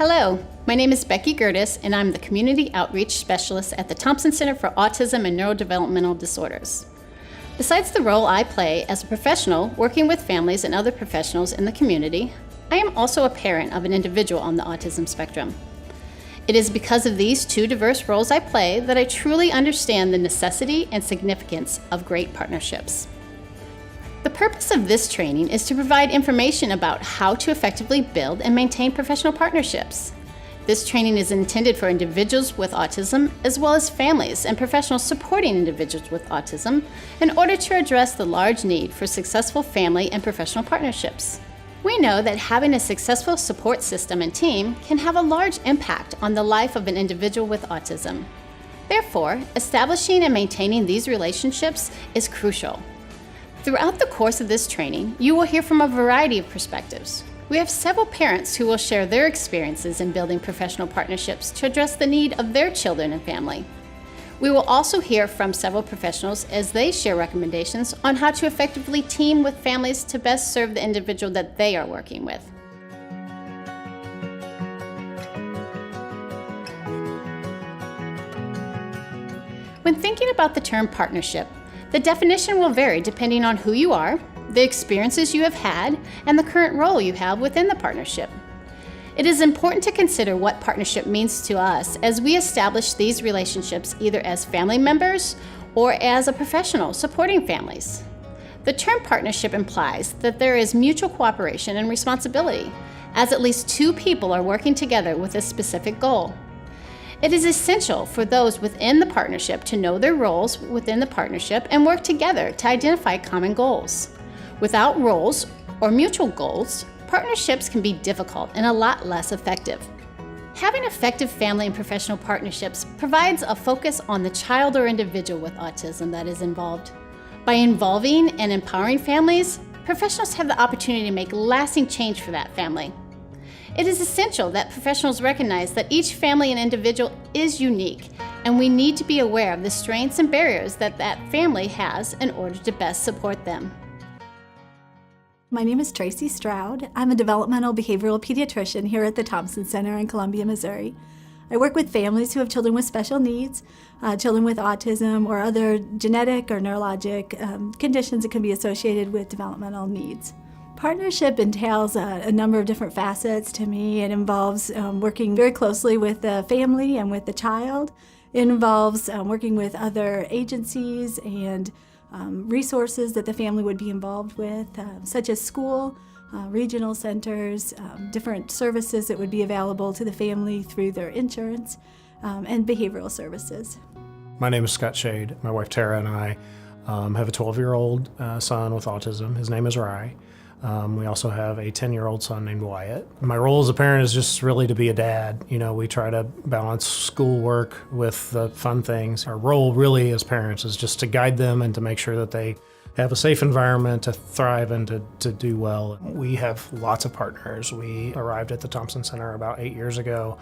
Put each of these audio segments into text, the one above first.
Hello, my name is Becky Gertis, and I'm the Community Outreach Specialist at the Thompson Center for Autism and Neurodevelopmental Disorders. Besides the role I play as a professional working with families and other professionals in the community, I am also a parent of an individual on the autism spectrum. It is because of these two diverse roles I play that I truly understand the necessity and significance of great partnerships. The purpose of this training is to provide information about how to effectively build and maintain professional partnerships. This training is intended for individuals with autism, as well as families and professionals supporting individuals with autism, in order to address the large need for successful family and professional partnerships. We know that having a successful support system and team can have a large impact on the life of an individual with autism. Therefore, establishing and maintaining these relationships is crucial. Throughout the course of this training, you will hear from a variety of perspectives. We have several parents who will share their experiences in building professional partnerships to address the need of their children and family. We will also hear from several professionals as they share recommendations on how to effectively team with families to best serve the individual that they are working with. When thinking about the term partnership, the definition will vary depending on who you are, the experiences you have had, and the current role you have within the partnership. It is important to consider what partnership means to us as we establish these relationships either as family members or as a professional supporting families. The term partnership implies that there is mutual cooperation and responsibility, as at least two people are working together with a specific goal. It is essential for those within the partnership to know their roles within the partnership and work together to identify common goals. Without roles or mutual goals, partnerships can be difficult and a lot less effective. Having effective family and professional partnerships provides a focus on the child or individual with autism that is involved. By involving and empowering families, professionals have the opportunity to make lasting change for that family. It is essential that professionals recognize that each family and individual is unique, and we need to be aware of the strengths and barriers that family has in order to best support them. My name is Tracy Stroud. I'm a developmental behavioral pediatrician here at the Thompson Center in Columbia, Missouri. I work with families who have children with special needs, children with autism or other genetic or neurologic conditions that can be associated with developmental needs. Partnership entails a number of different facets to me. It involves working very closely with the family and with the child. It involves working with other agencies and resources that the family would be involved with, such as school, regional centers, different services that would be available to the family through their insurance, and behavioral services. My name is Scott Shade. My wife Tara and I have a 12-year-old son with autism. His name is Rye. We also have a 10-year-old son named Wyatt. My role as a parent is just really to be a dad. You know, we try to balance schoolwork with the fun things. Our role really as parents is just to guide them and to make sure that they have a safe environment to thrive and to do well. We have lots of partners. We arrived at the Thompson Center about 8 years ago.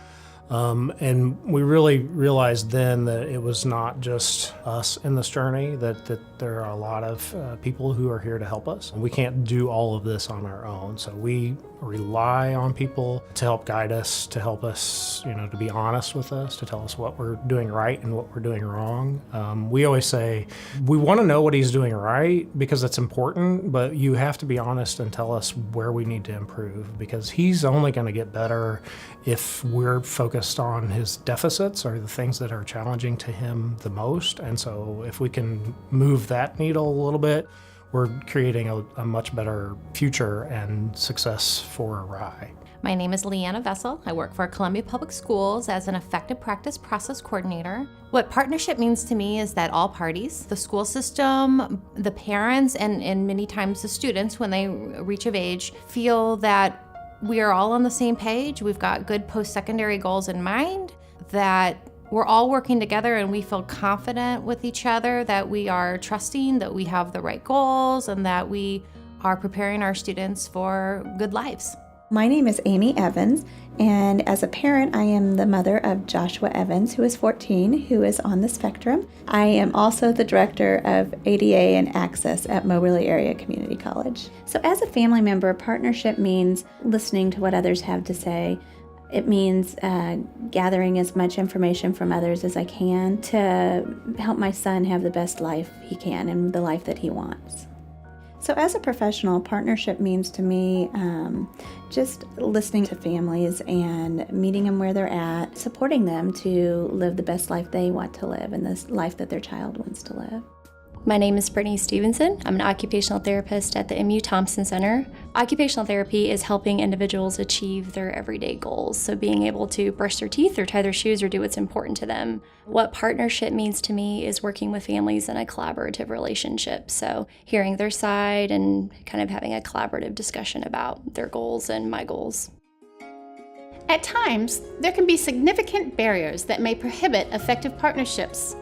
And we really realized then that it was not just us in this journey, that there are a lot of people who are here to help us. We can't do all of this on our own, so we rely on people to help guide us, to help us, to be honest with us, to tell us what we're doing right and what we're doing wrong. We always say, we want to know what he's doing right because it's important, but you have to be honest and tell us where we need to improve, because he's only going to get better if we're focused on his deficits or the things that are challenging to him the most. And so if we can move that needle a little bit, we're creating a much better future and success for Rye. My name is Liana Vessel. I work for Columbia Public Schools as an effective practice process coordinator. What partnership means to me is that all parties, the school system, the parents, and many times the students, when they reach of age, feel that we are all on the same page. We've got good post-secondary goals in mind, that we're all working together and we feel confident with each other, that we are trusting, that we have the right goals, and that we are preparing our students for good lives. My name is Amy Evans, and as a parent, I am the mother of Joshua Evans, who is 14, who is on the spectrum. I am also the director of ADA and Access at Moberly Area Community College. So as a family member, partnership means listening to what others have to say, It means gathering as much information from others as I can to help my son have the best life he can and the life that he wants. So as a professional, partnership means to me just listening to families and meeting them where they're at, supporting them to live the best life they want to live and the life that their child wants to live. My name is Brittany Stevenson. I'm an occupational therapist at the MU Thompson Center. Occupational therapy is helping individuals achieve their everyday goals, so being able to brush their teeth or tie their shoes or do what's important to them. What partnership means to me is working with families in a collaborative relationship, so hearing their side and kind of having a collaborative discussion about their goals and my goals. At times, there can be significant barriers that may prohibit effective partnerships.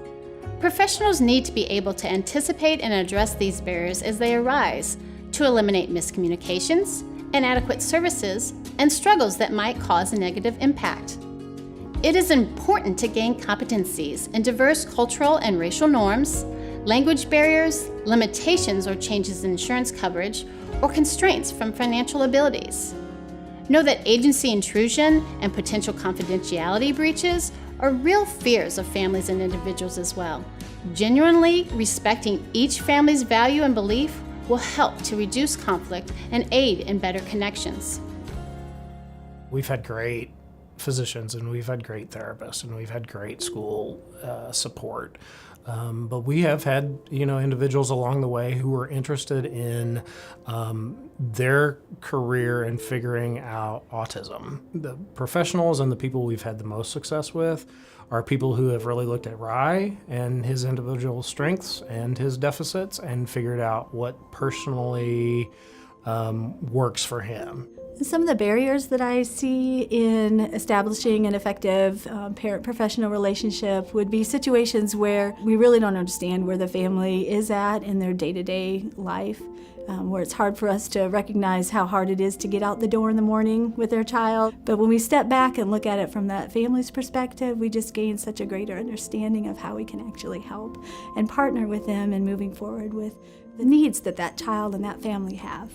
Professionals need to be able to anticipate and address these barriers as they arise to eliminate miscommunications, inadequate services, and struggles that might cause a negative impact. It is important to gain competencies in diverse cultural and racial norms, language barriers, limitations or changes in insurance coverage, or constraints from financial abilities. Know that agency intrusion and potential confidentiality breaches are real fears of families and individuals as well. Genuinely respecting each family's value and belief will help to reduce conflict and aid in better connections. We've had great physicians and we've had great therapists and we've had great school support. But we have had, individuals along the way who are interested in their career and figuring out autism. The professionals and the people we've had the most success with are people who have really looked at Rye and his individual strengths and his deficits and figured out what personally works for him. Some of the barriers that I see in establishing an effective parent-professional relationship would be situations where we really don't understand where the family is at in their day-to-day life, where it's hard for us to recognize how hard it is to get out the door in the morning with their child. But when we step back and look at it from that family's perspective, we just gain such a greater understanding of how we can actually help and partner with them in moving forward with the needs that that child and that family have.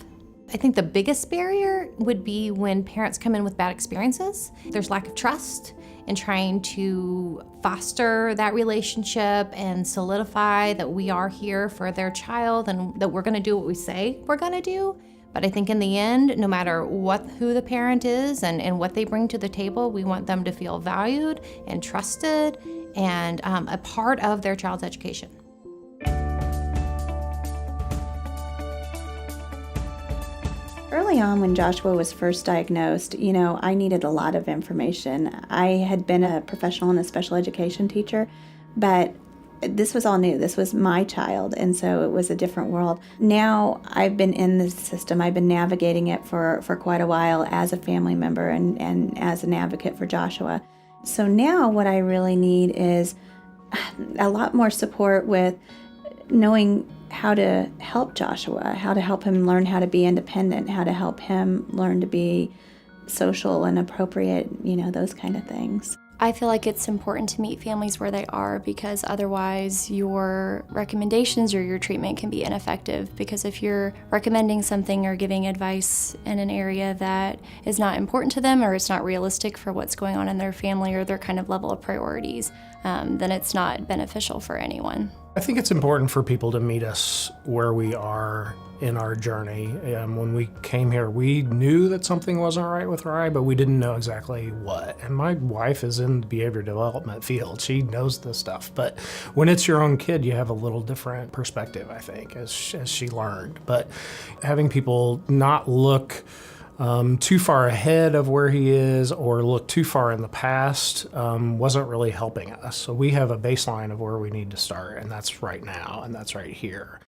I think the biggest barrier would be when parents come in with bad experiences. There's lack of trust in trying to foster that relationship and solidify that we are here for their child and that we're going to do what we say we're going to do. But I think in the end, no matter who the parent is and what they bring to the table, we want them to feel valued and trusted and a part of their child's education. Early on when Joshua was first diagnosed, I needed a lot of information. I had been a professional and a special education teacher, but this was all new. This was my child, and so it was a different world. Now I've been in this system. I've been navigating it for quite a while as a family member and as an advocate for Joshua. So now what I really need is a lot more support with knowing how to help Joshua, how to help him learn how to be independent, how to help him learn to be social and appropriate, those kind of things. I feel like it's important to meet families where they are because otherwise your recommendations or your treatment can be ineffective, because if you're recommending something or giving advice in an area that is not important to them or it's not realistic for what's going on in their family or their kind of level of priorities, then it's not beneficial for anyone. I think it's important for people to meet us where we are in our journey. When we came here, we knew that something wasn't right with Rye, but we didn't know exactly what. And my wife is in the behavior development field. She knows this stuff. But when it's your own kid, you have a little different perspective, I think, as she learned. But having people not look too far ahead of where he is or look too far in the past wasn't really helping us. So we have a baseline of where we need to start, and that's right now, and that's right here.